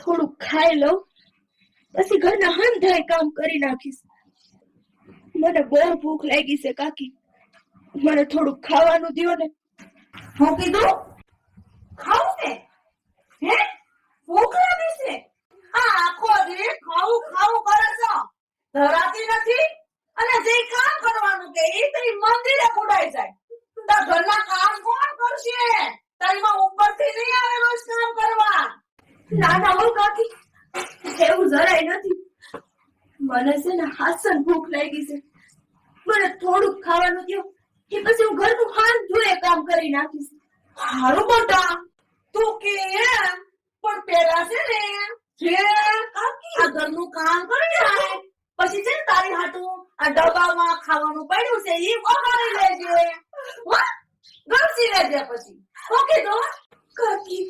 થોડું ખાઈ લઉં, પછી ઘરના હંધાય કામ કરી નાખીશ. મને બહુ ભૂખ લાગી છે કાકી, મને થોડું ખાવાનું દ્યો ને. હું કીધું ખાવું છે? હે ભૂખ લાગી છે? આ આખો દી ખાવું ખાવું કરે છો, ધરાતી નથી. અને જે કામ કરવાનું કે એ તો મંદિરે ઉડાઈ જાય. તાર ઘરના કામ કોણ કરશે? તારી માં ઉપરથી નહીં આવે રોજ કામ કરવા. ના ના હો કાકી, એવું જરાય નથી. મને છે ને હાસન ભૂખ લાગી છે, મને થોડુંક ખાવાનું દ્યો, કે પછી હું ઘરનું હાંધુએ કામ કરી નાખીશ. હારું મોટા તું કે એમ, પણ પેલા છે ને જે આ ઘરનું કામ કરી જાય પછી છે ને તારી હાટું આ ડબ્બામાં ખાવાનું પડ્યું છે એ વગાડી લેજે. ગમસી લેજે પછી. ઓકે તો કાકી